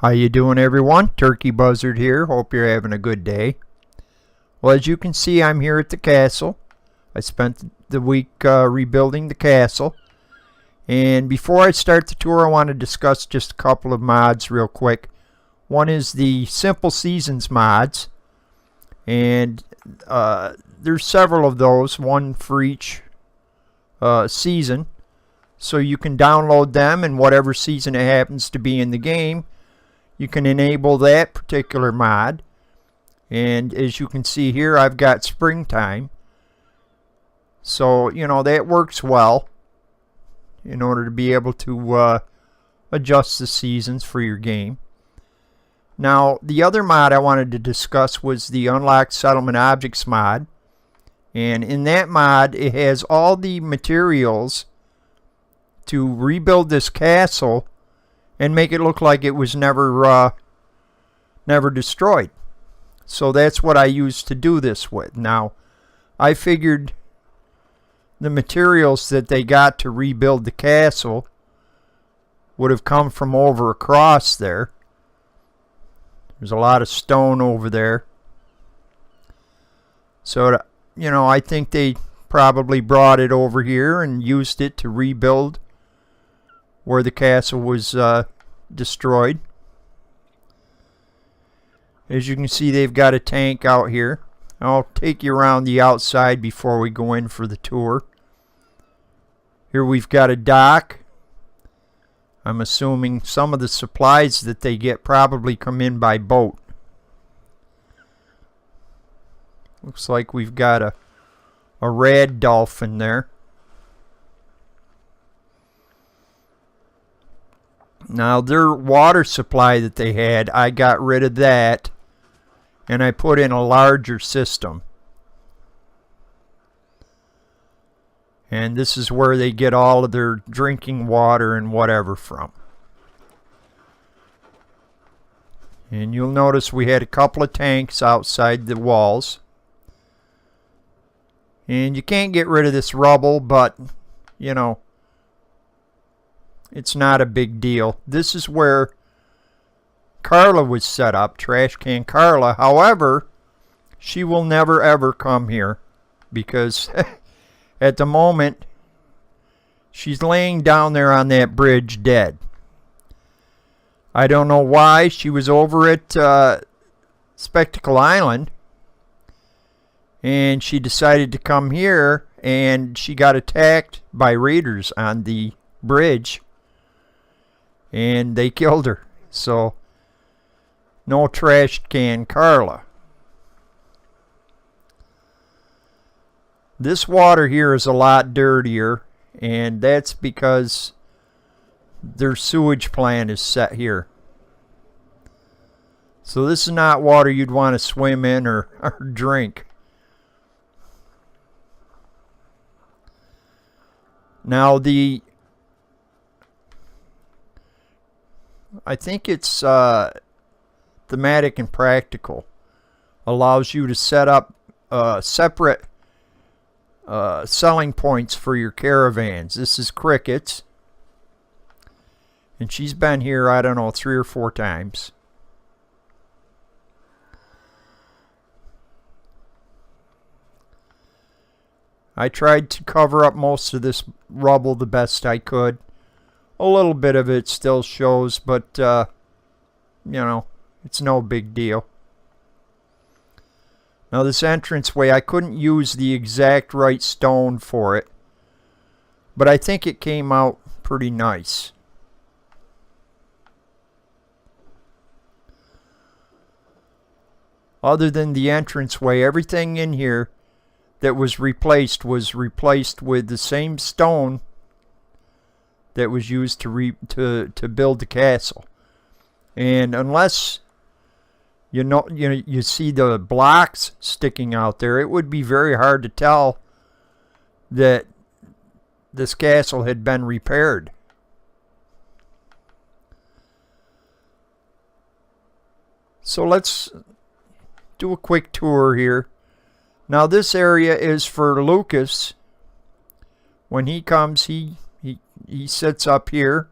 How you doing, everyone? Turkey Buzzard here. Hope you're having a good day. Well, as you can see, I'm here at the castle. I spent the week rebuilding the castle. And before I start the tour, I want to discuss just a couple of mods real quick. One is the Simple Seasons mods. And there's several of those, one for each season. So you can download them, and whatever season it happens to be in the game, you can enable that particular mod. And as you can see here, I've got springtime. So, you know, that works well in order to be able to adjust the seasons for your game. Now, the other mod I wanted to discuss was the Unlocked Settlement Objects mod. And in that mod, it has all the materials to rebuild this castle and make it look like it was never destroyed. So that's what I used to do this with. Now, I figured the materials that they got to rebuild the castle would have come from over across there. There's a lot of stone over there. So, you know, I think they probably brought it over here and used it to rebuild where the castle was destroyed. As you can see, they've got a tank out here. I'll take you around the outside before we go in for the tour. Here we've got a dock. I'm assuming some of the supplies that they get probably come in by boat. Looks like we've got a red dolphin there. Now, their water supply that they had, I got rid of that, and I put in a larger system. And this is where they get all of their drinking water and whatever from. And you'll notice we had a couple of tanks outside the walls. And you can't get rid of this rubble, but, you know, it's not a big deal. This is where Carla was set up, Trash Can Carla. However, she will never ever come here because at the moment she's laying down there on that bridge dead. I don't know why. She was over at Spectacle Island and she decided to come here, and she got attacked by raiders on the bridge. And they killed her. So, no Trash Can Carla. This water here is a lot dirtier, and that's because their sewage plant is set here. So this is not water you'd want to swim in or drink. Now I think it's thematic and practical. Allows you to set up separate selling points for your caravans. This is Crickets. And she's been here, I don't know, 3 or 4 times. I tried to cover up most of this rubble the best I could. A little bit of it still shows, but, you know, it's no big deal. Now this entranceway, I couldn't use the exact right stone for it, but I think it came out pretty nice. Other than the entranceway, everything in here that was replaced with the same stone that was used to build the castle. And unless you see the blocks sticking out there, it would be very hard to tell that this castle had been repaired. So let's do a quick tour here. Now this area is for Lucas. When he comes, he sits up here.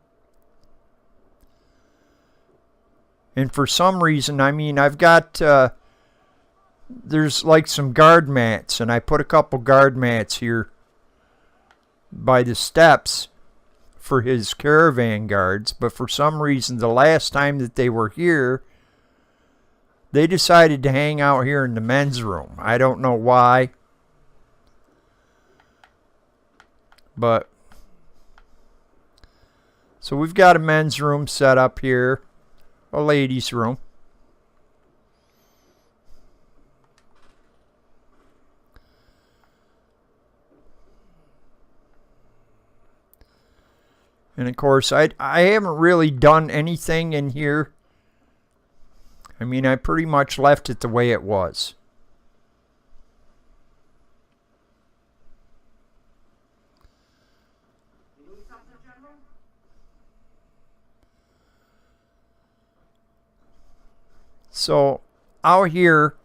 And for some reason, I mean, I've got, there's like some guard mats, and I put a couple guard mats here by the steps for his caravan guards. But for some reason, the last time that they were here, they decided to hang out here in the men's room. I don't know why. But so we've got a men's room set up here, a ladies' room. And of course, I haven't really done anything in here. I mean, I pretty much left it the way it was. So out here,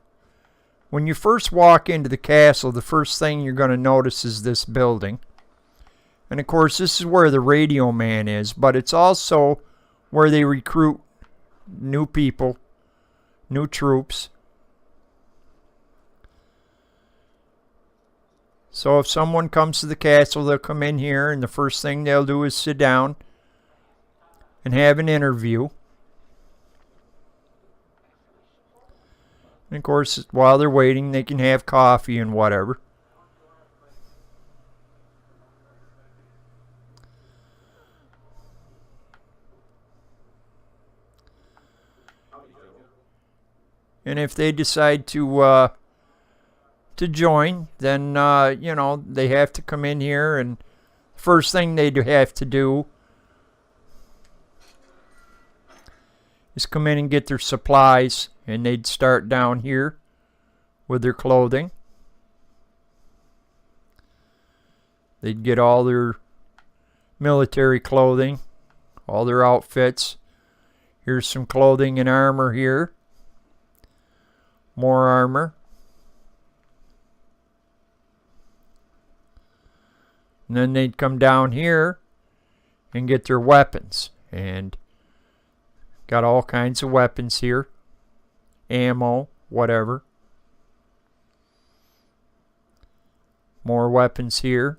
when you first walk into the castle, the first thing you're going to notice is this building. And of course, this is where the radio man is, but it's also where they recruit new people, new troops. So if someone comes to the castle, they'll come in here, and the first thing they'll do is sit down and have an interview. And of course, while they're waiting, they can have coffee and whatever. And if they decide to join, then you know, they have to come in here, and first thing they have to do is come in and get their supplies, and they'd start down here with their clothing. They'd get all their military clothing, all their outfits. Here's some clothing and armor here. More armor. And then they'd come down here and get their weapons. And got all kinds of weapons here. Ammo, whatever. More weapons here.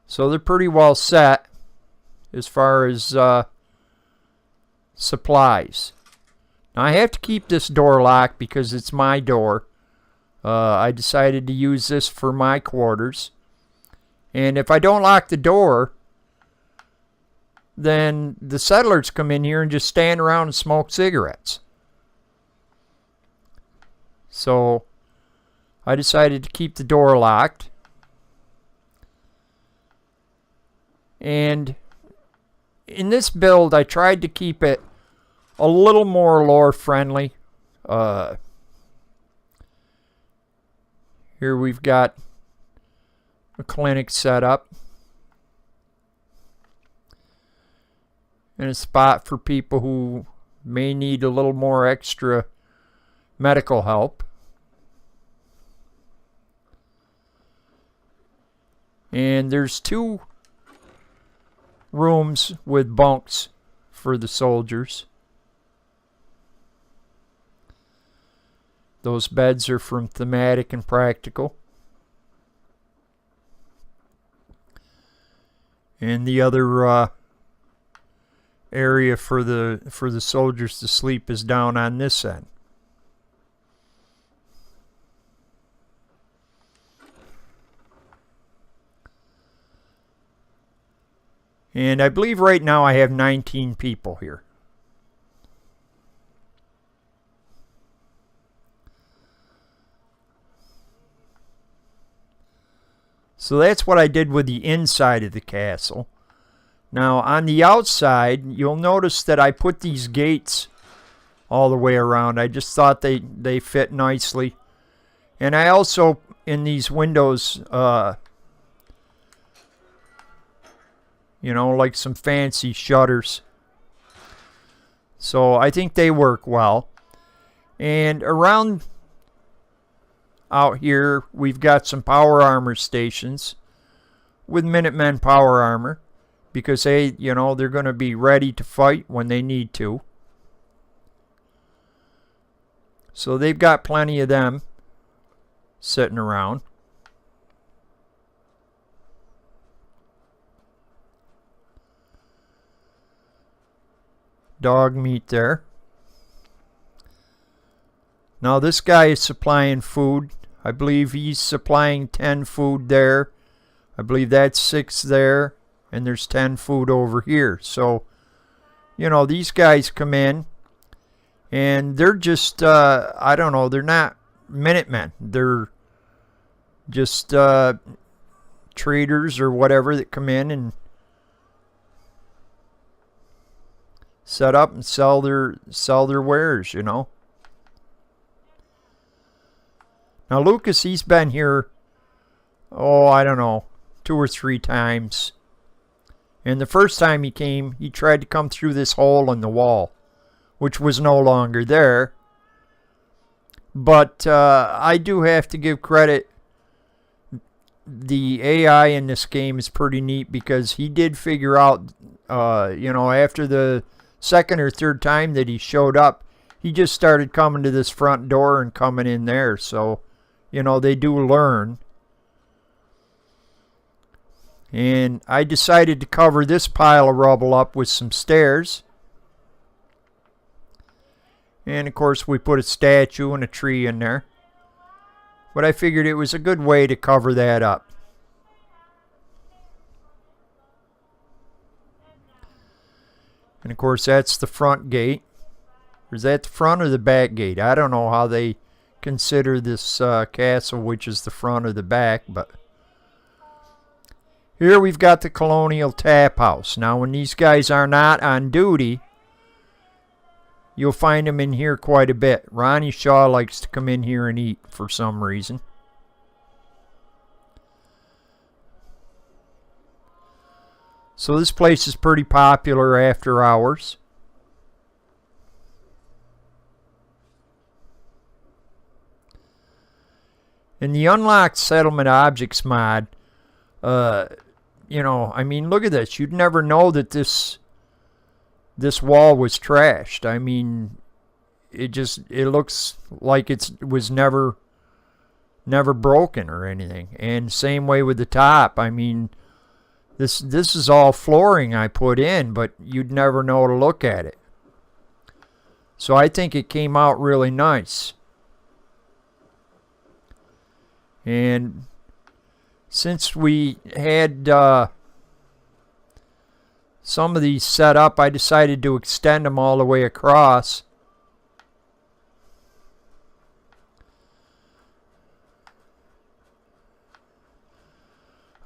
So they're pretty well set as far as supplies. Now I have to keep this door locked because it's my door. I decided to use this for my quarters. And if I don't lock the door, then the settlers come in here and just stand around and smoke cigarettes. So I decided to keep the door locked. And in this build, I tried to keep it a little more lore friendly. Here we've got a clinic set up. And a spot for people who may need a little more extra medical help. And there's 2 rooms with bunks for the soldiers. Those beds are from Thematic and Practical. And the other area for the soldiers to sleep is down on this end. And I believe right now I have 19 people here. So that's what I did with the inside of the castle. Now on the outside, you'll notice that I put these gates all the way around. I just thought they fit nicely. And I also, in these windows, you know, like some fancy shutters. So I think they work well. And around out here, we've got some power armor stations with Minutemen power armor. because they, you know, they're going to be ready to fight when they need to. So they've got plenty of them sitting around. Dog meat there. Now this guy is supplying food. I believe he's supplying 10 food there. I believe that's 6 there. And there's 10 food over here. So, you know, these guys come in. And they're just, I don't know, they're not Minutemen. They're just traders or whatever that come in and set up and sell their wares, you know. Now Lucas, he's been here, oh, I don't know, 2 or 3 times. And the first time he came, he tried to come through this hole in the wall, which was no longer there. But I do have to give credit. The AI in this game is pretty neat because he did figure out, you know, after the second or third time that he showed up, he just started coming to this front door and coming in there. So, you know, they do learn. And I decided to cover this pile of rubble up with some stairs. And of course we put a statue and a tree in there. But I figured it was a good way to cover that up. And of course that's the front gate. Or is that the front or the back gate? I don't know how they consider this castle, which is the front or the back. But here we've got the Colonial Tap House. Now when these guys are not on duty, you'll find them in here quite a bit. Ronnie Shaw likes to come in here and eat for some reason. So this place is pretty popular after hours. In the Unlocked Settlement Objects mod, you know, I mean, look at this. You'd never know that this wall was trashed. I mean, it looks like it was never broken or anything. And same way with the top. I mean, this is all flooring I put in, but you'd never know to look at it. So I think it came out really nice. And since we had some of these set up, I decided to extend them all the way across.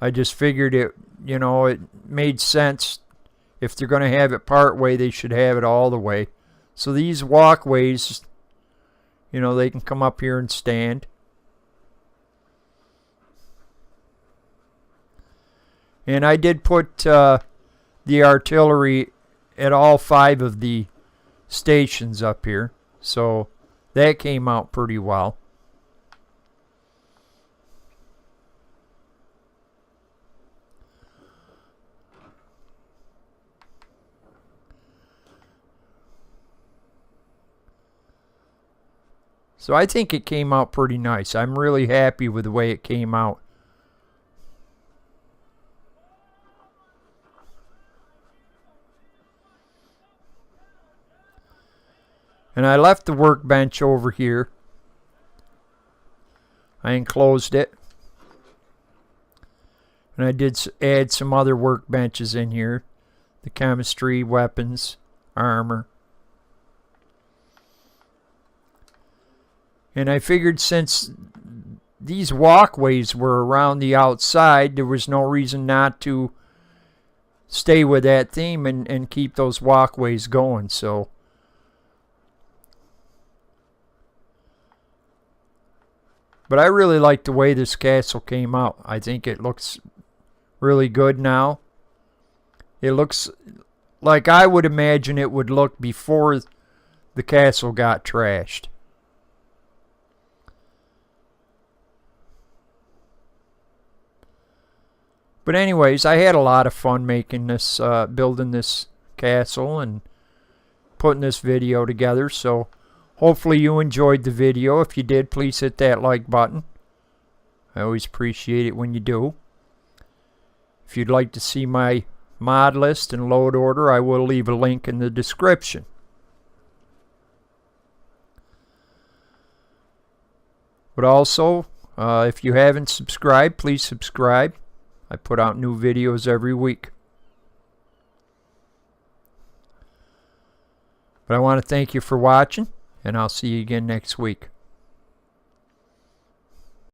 I just figured it, you know, it made sense. If they're going to have it part way, they should have it all the way. So these walkways, you know, they can come up here and stand. And I did put the artillery at all 5 of the stations up here. So that came out pretty well. So I think it came out pretty nice. I'm really happy with the way it came out. And I left the workbench over here. I enclosed it. And I did add some other workbenches in here. The chemistry, weapons, armor. And I figured since these walkways were around the outside, there was no reason not to stay with that theme and keep those walkways going. So but I really like the way this castle came out. I think it looks really good now. It looks like I would imagine it would look before the castle got trashed. But anyways, I had a lot of fun making this, building this castle and putting this video together. So hopefully you enjoyed the video. If you did, please hit that like button. I always appreciate it when you do. If you'd like to see my mod list and load order, I will leave a link in the description. But also, if you haven't subscribed, please subscribe. I put out new videos every week. But I want to thank you for watching, and I'll see you again next week.